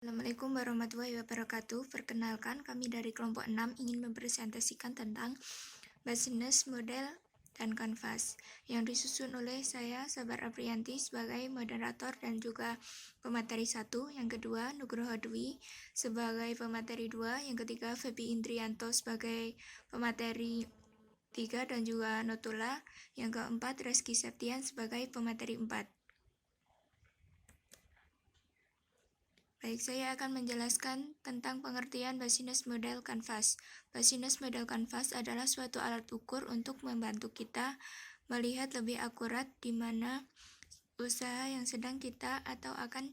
Assalamualaikum warahmatullahi wabarakatuh. Perkenalkan, kami dari kelompok 6 ingin mempresentasikan tentang business model dan kanvas yang disusun oleh saya, Sabar Aprianti, sebagai moderator dan juga pemateri 1, yang kedua Nugroho Dwi sebagai pemateri 2, yang ketiga Febi Indrianto sebagai pemateri 3 dan juga Notula, yang keempat Reski Septian sebagai pemateri 4. Baik, saya akan menjelaskan tentang pengertian business model canvas. Business model canvas adalah suatu alat ukur untuk membantu kita melihat lebih akurat di mana usaha yang sedang kita atau akan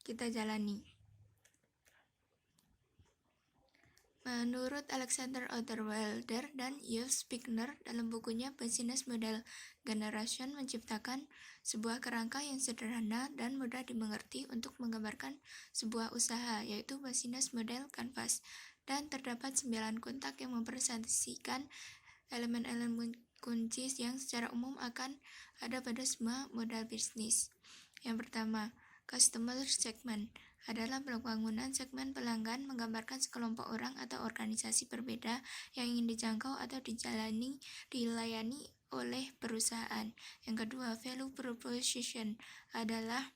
kita jalani. Menurut Alexander Osterwalder dan Yves Spiegner dalam bukunya Business Model Generation menciptakan sebuah kerangka yang sederhana dan mudah dimengerti untuk menggambarkan sebuah usaha, yaitu business model canvas, dan terdapat 9 kontak yang mempresentasikan elemen-elemen kunci yang secara umum akan ada pada semua modal bisnis. Yang pertama, customer segment adalah pembangunan segmen pelanggan, menggambarkan sekelompok orang atau organisasi berbeda yang ingin dijangkau atau dilayani oleh perusahaan. Yang kedua, value proposition adalah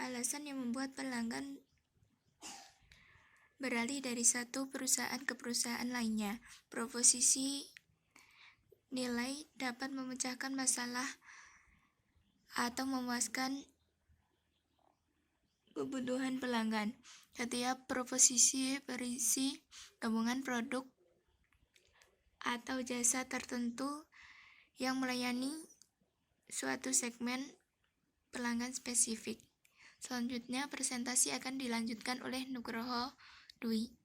alasan yang membuat pelanggan beralih dari satu perusahaan ke perusahaan lainnya. Proposisi nilai dapat memecahkan masalah atau memuaskan kebutuhan pelanggan. Setiap proposisi berisi gabungan produk atau jasa tertentu yang melayani suatu segmen pelanggan spesifik. Selanjutnya, presentasi akan dilanjutkan oleh Nugroho Dwi.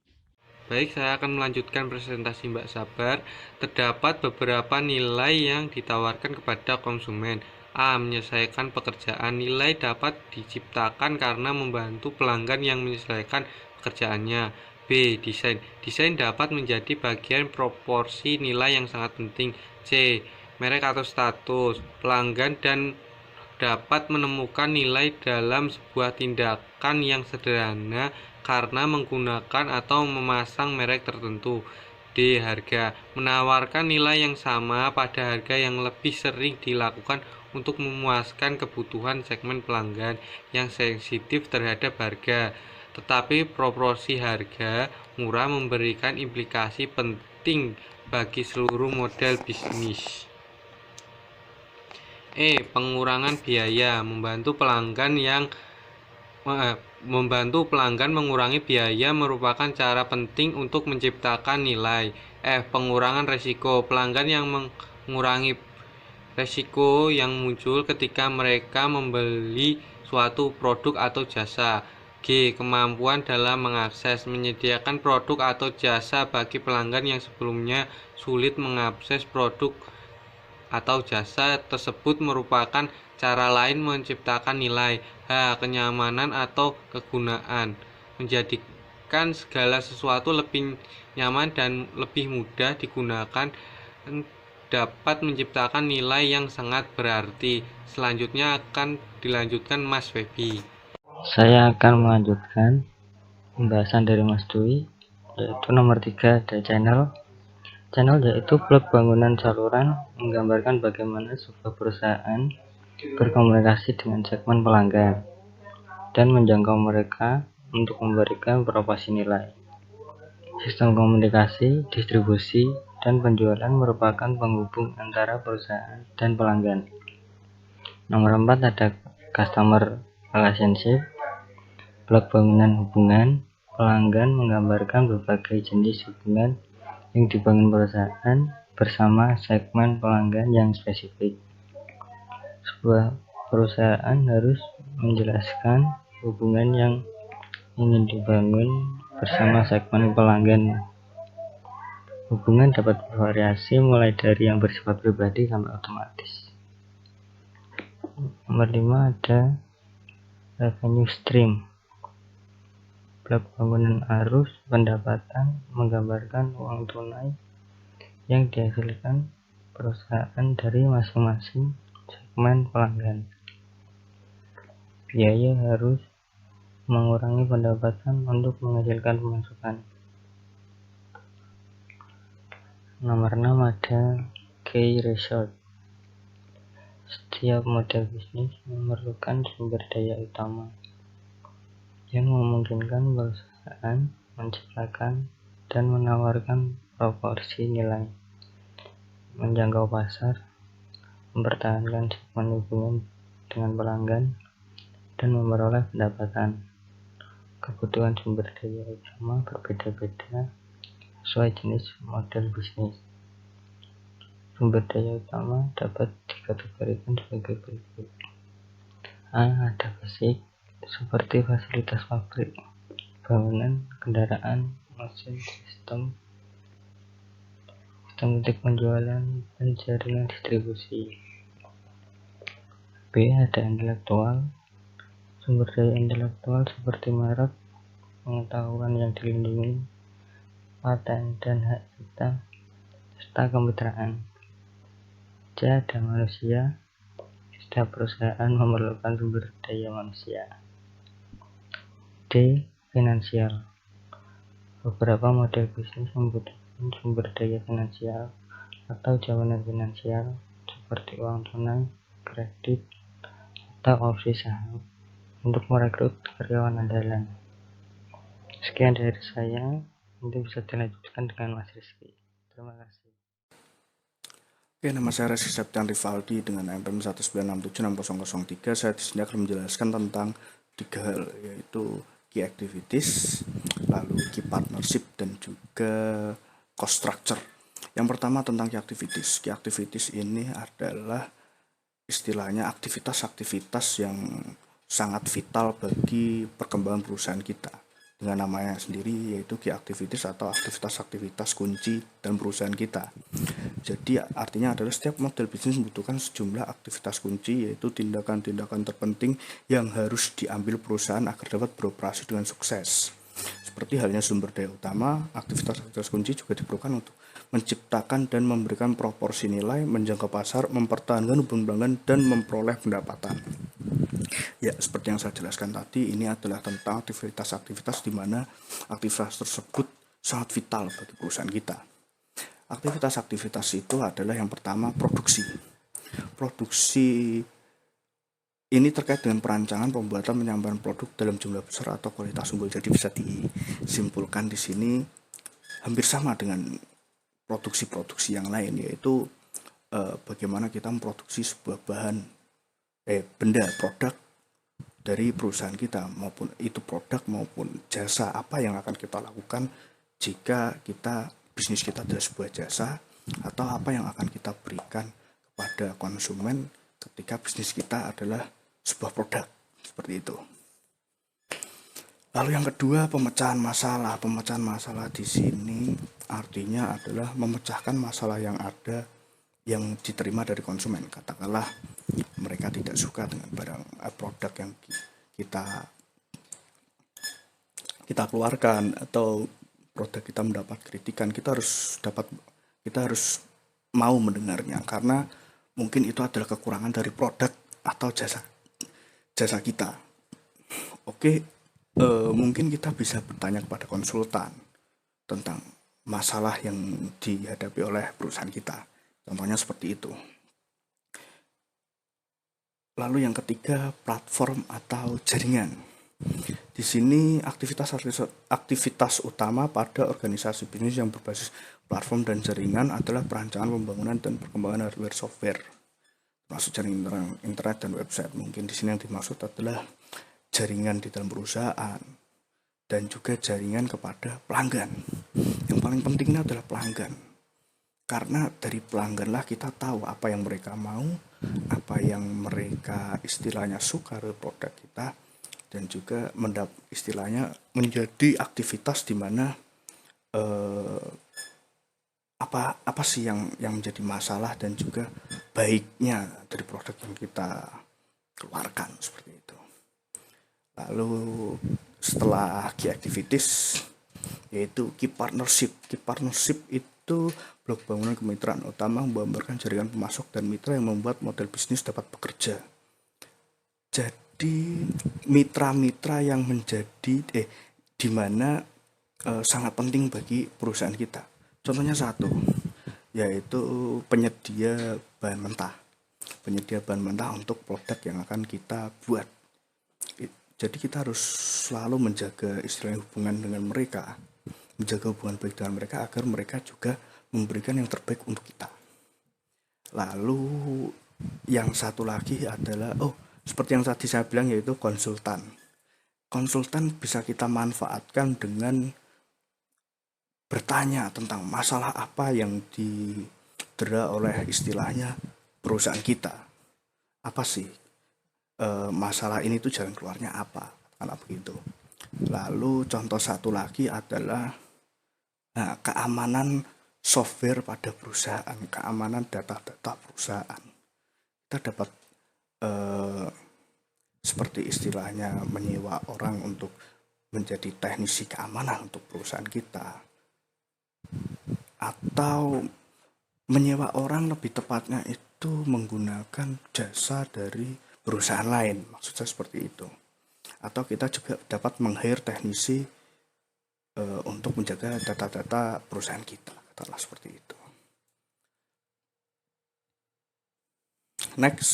Baik, saya akan melanjutkan presentasi Mbak Sabar. Terdapat beberapa nilai yang ditawarkan kepada konsumen. A. Menyelesaikan pekerjaan. Nilai dapat diciptakan karena membantu pelanggan yang menyelesaikan pekerjaannya. B. Desain. Desain dapat menjadi bagian proporsi nilai yang sangat penting. C. Merek atau status. Pelanggan dan dapat menemukan nilai dalam sebuah tindakan yang sederhana karena menggunakan atau memasang merek tertentu. D. Harga. Menawarkan nilai yang sama pada harga yang lebih sering dilakukan untuk memuaskan kebutuhan segmen pelanggan yang sensitif terhadap harga. Tetapi proporsi harga murah memberikan implikasi penting bagi seluruh model bisnis. Pengurangan biaya. Membantu pelanggan mengurangi biaya merupakan cara penting untuk menciptakan nilai. Pengurangan resiko. Pelanggan yang mengurangi resiko yang muncul ketika mereka membeli suatu produk atau jasa. G. Kemampuan dalam mengakses. Menyediakan produk atau jasa bagi pelanggan yang sebelumnya sulit mengakses produk atau jasa tersebut merupakan cara lain menciptakan nilai. Kenyamanan atau kegunaan. Menjadikan segala sesuatu lebih nyaman dan lebih mudah digunakan dapat menciptakan nilai yang sangat berarti. Selanjutnya akan dilanjutkan Mas Febi. Saya akan melanjutkan pembahasan dari Mas Dwi, yaitu nomor 3 ada channel. Channel yaitu blok bangunan saluran, menggambarkan bagaimana sebuah perusahaan berkomunikasi dengan segmen pelanggan dan menjangkau mereka untuk memberikan proporsi nilai. Sistem komunikasi, distribusi, dan penjualan merupakan penghubung antara perusahaan dan pelanggan. Nomor 4 ada customer relationship. Blok bangunan hubungan pelanggan menggambarkan berbagai jenis hubungan yang dibangun perusahaan bersama segmen pelanggan yang spesifik. Sebuah perusahaan harus menjelaskan hubungan yang ingin dibangun bersama segmen pelanggan. Hubungan dapat bervariasi mulai dari yang bersifat pribadi sampai otomatis. Nomor 5 ada revenue stream. Blok bangunan arus pendapatan menggambarkan uang tunai yang dihasilkan perusahaan dari masing-masing segmen pelanggan. Biaya harus mengurangi pendapatan untuk menghasilkan pemasukan. Nomor 6 ada key result. Setiap model bisnis memerlukan sumber daya utama yang memungkinkan perusahaan menciptakan dan menawarkan proporsi nilai, menjangkau pasar, mempertahankan segmen hubungan dengan pelanggan, dan memperoleh pendapatan. Kebutuhan sumber daya utama berbeda-beda sesuai jenis model bisnis. Sumber daya utama dapat dikategorikan sebagai berikut. A. Ada fisik, seperti fasilitas pabrik, bangunan, kendaraan, mesin, sistem titik penjualan, dan jaringan distribusi. B. Ada intelektual, sumber daya intelektual seperti merek, pengetahuan yang dilindungi, paten dan hak cipta, serta kemitraan. C. Ada manusia, setiap perusahaan memerlukan sumber daya manusia. D. Finansial, beberapa model bisnis membutuhkan sumber daya finansial atau jaminan finansial seperti uang tunai, kredit, atau opsi saham untuk merekrut karyawan andalan. Sekian dari saya, nanti bisa dilanjutkan dengan Mas Rizky. Terima kasih. Oke, nama saya Rizky Septian Rivaldi dengan NPM 1967603. Saya di sini akan menjelaskan tentang 3 hal, yaitu key activities, lalu key partnership, dan juga cost structure. Yang pertama tentang key activities. Key activities ini adalah istilahnya aktivitas-aktivitas yang sangat vital bagi perkembangan perusahaan kita. Dengan namanya sendiri, yaitu key activities atau aktivitas-aktivitas kunci dalam perusahaan kita. Jadi artinya adalah setiap model bisnis membutuhkan sejumlah aktivitas kunci, yaitu tindakan-tindakan terpenting yang harus diambil perusahaan agar dapat beroperasi dengan sukses. Seperti halnya sumber daya utama, aktivitas-aktivitas kunci juga diperlukan untuk menciptakan dan memberikan proporsi nilai, menjangkau pasar, mempertahankan hubungan pelanggan, dan memperoleh pendapatan. Ya, seperti yang saya jelaskan tadi, ini adalah tentang aktivitas-aktivitas di mana aktivitas tersebut sangat vital bagi perusahaan kita. Aktivitas-aktivitas itu adalah yang pertama produksi. Produksi ini terkait dengan perancangan, pembuatan, penyampaian produk dalam jumlah besar atau kualitas unggul. Jadi bisa disimpulkan di sini hampir sama dengan produksi-produksi yang lain, yaitu bagaimana kita memproduksi sebuah benda, produk dari perusahaan kita, maupun itu produk maupun jasa apa yang akan kita lakukan jika bisnis kita adalah sebuah jasa, atau apa yang akan kita berikan kepada konsumen ketika bisnis kita adalah sebuah produk, seperti itu. Lalu yang kedua, pemecahan masalah. Pemecahan masalah di sini artinya adalah memecahkan masalah yang ada yang diterima dari konsumen. Katakanlah mereka tidak suka dengan produk yang kita keluarkan, atau produk kita mendapat kritikan, kita harus mau mendengarnya, karena mungkin itu adalah kekurangan dari produk atau jasa kita. Oke, mungkin kita bisa bertanya kepada konsultan tentang masalah yang dihadapi oleh perusahaan kita. Contohnya seperti itu. Lalu yang ketiga, platform atau jaringan. Di sini aktivitas utama pada organisasi bisnis yang berbasis platform dan jaringan adalah perancangan, pembangunan, dan perkembangan hardware software, termasuk jaringan internet dan website. Mungkin di sini yang dimaksud adalah jaringan di dalam perusahaan dan juga jaringan kepada pelanggan. Yang paling penting ini adalah pelanggan, karena dari pelangganlah kita tahu apa yang mereka mau, apa yang mereka istilahnya suka dari produk kita, dan juga istilahnya menjadi aktivitas di mana apa sih yang menjadi masalah dan juga baiknya dari produk yang kita keluarkan, seperti itu. Lalu setelah key activities, yaitu key partnership. Key partnership itu blok bangunan kemitraan utama menggambarkan jaringan pemasok dan mitra yang membuat model bisnis dapat bekerja. Jadi mitra-mitra yang di mana sangat penting bagi perusahaan kita. Contohnya satu, yaitu penyedia bahan mentah. Penyedia bahan mentah untuk produk yang akan kita buat. Jadi kita harus selalu menjaga istilahnya hubungan dengan mereka, menjaga hubungan baik dengan mereka agar mereka juga memberikan yang terbaik untuk kita. Lalu yang satu lagi adalah seperti yang tadi saya bilang, yaitu konsultan. Konsultan bisa kita manfaatkan dengan bertanya tentang masalah apa yang didera oleh istilahnya perusahaan kita. Apa sih masalah ini tuh jalan keluarnya apa? Karena begitu. Lalu contoh satu lagi adalah keamanan software pada perusahaan, keamanan data-data perusahaan. Kita dapat seperti istilahnya menyewa orang untuk menjadi teknisi keamanan untuk perusahaan kita, atau menyewa orang, lebih tepatnya itu menggunakan jasa dari perusahaan lain, maksudnya seperti itu. Atau kita juga dapat meng-hire teknisi untuk menjaga data-data perusahaan kita, katakanlah seperti itu. Next,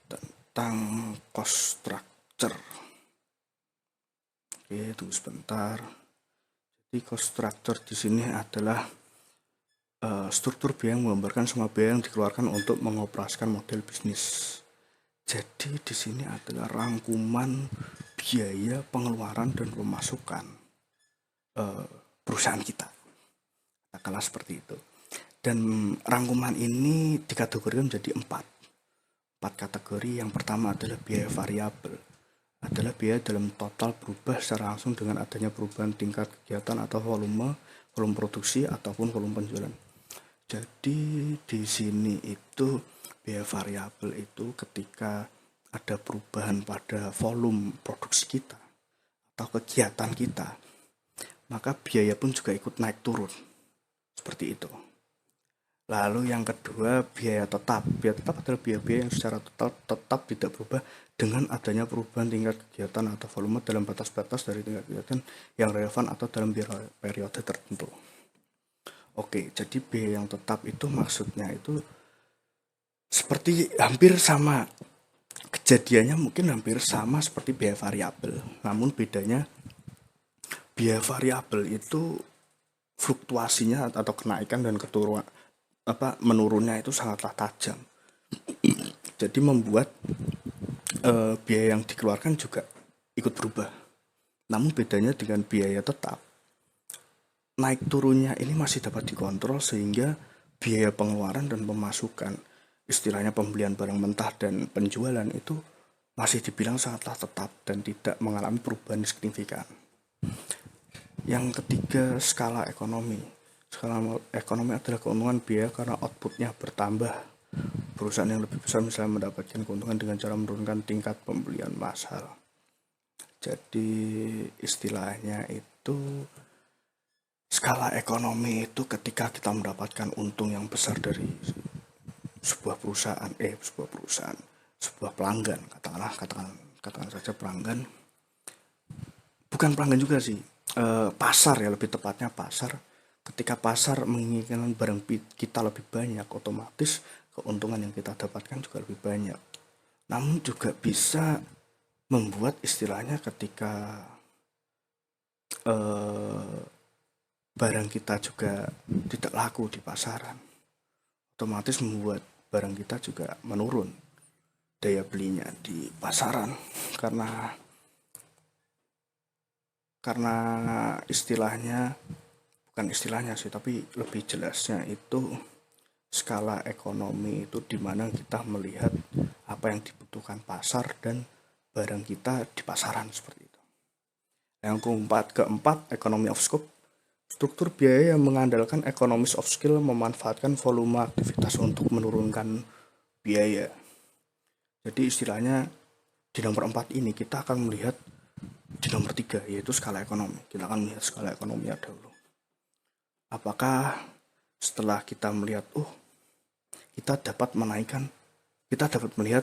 tentang cost structure. Oke, tunggu sebentar. Jadi cost structure di sini adalah struktur biaya yang menggambarkan semua biaya yang dikeluarkan untuk mengoperasikan model bisnis. Jadi di sini adalah rangkuman biaya pengeluaran dan pemasukan perusahaan kita, katakanlah seperti itu. Dan rangkuman ini dikategorikan menjadi empat kategori. Yang pertama adalah biaya variabel, adalah biaya dalam total berubah secara langsung dengan adanya perubahan tingkat kegiatan atau volume produksi ataupun volume penjualan. Jadi di sini itu biaya variabel itu ketika ada perubahan pada volume produksi kita atau kegiatan kita, maka biaya pun juga ikut naik turun, seperti itu. Lalu yang kedua, biaya tetap. Biaya tetap adalah biaya-biaya yang secara total tetap tidak berubah dengan adanya perubahan tingkat kegiatan atau volume dalam batas-batas dari tingkat kegiatan yang relevan atau dalam periode tertentu. Oke, jadi biaya yang tetap itu maksudnya itu seperti hampir sama, kejadiannya mungkin hampir sama seperti biaya variabel. Namun bedanya biaya variabel itu fluktuasinya atau kenaikan dan menurunnya itu sangatlah tajam. Jadi membuat biaya yang dikeluarkan juga ikut berubah. Namun bedanya dengan biaya tetap, naik turunnya ini masih dapat dikontrol sehingga biaya pengeluaran dan pemasukan, istilahnya pembelian barang mentah dan penjualan, itu masih dibilang sangatlah tetap dan tidak mengalami perubahan signifikan. Yang ketiga, skala ekonomi. Skala ekonomi adalah keuntungan biaya karena outputnya bertambah. Perusahaan yang lebih besar misalnya mendapatkan keuntungan dengan cara menurunkan tingkat pembelian massal. Jadi istilahnya itu skala ekonomi itu ketika kita mendapatkan untung yang besar dari sebuah pelanggan, katakan saja pelanggan, bukan pelanggan juga sih, pasar ya, lebih tepatnya pasar. Ketika pasar menginginkan barang kita lebih banyak, otomatis keuntungan yang kita dapatkan juga lebih banyak. Namun juga bisa membuat istilahnya ketika barang kita juga tidak laku di pasaran, otomatis membuat barang kita juga menurun daya belinya di pasaran, karena istilahnya, bukan istilahnya sih, tapi lebih jelasnya itu skala ekonomi itu dimana kita melihat apa yang dibutuhkan pasar dan barang kita di pasaran, seperti itu. Yang keempat, economy of scope. Struktur biaya yang mengandalkan economies of scale memanfaatkan volume aktivitas untuk menurunkan biaya. Jadi istilahnya di nomor 4 ini kita akan melihat di nomor 3, yaitu skala ekonomi. Kita akan melihat skala ekonominya dahulu. Apakah setelah kita melihat kita dapat melihat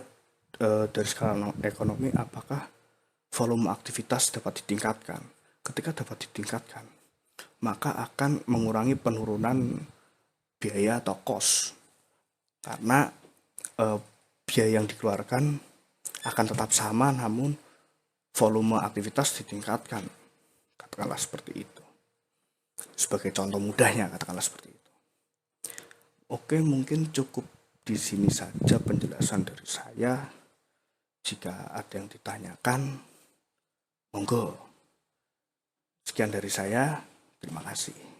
dari skala ekonomi, apakah volume aktivitas dapat ditingkatkan? Ketika dapat ditingkatkan, maka akan mengurangi penurunan biaya atau cost, karena biaya yang dikeluarkan akan tetap sama namun volume aktivitas ditingkatkan, katakanlah seperti itu. Sebagai contoh mudahnya, katakanlah seperti itu. Oke, mungkin cukup di sini saja penjelasan dari saya. Jika ada yang ditanyakan, monggo. Sekian dari saya, terima kasih.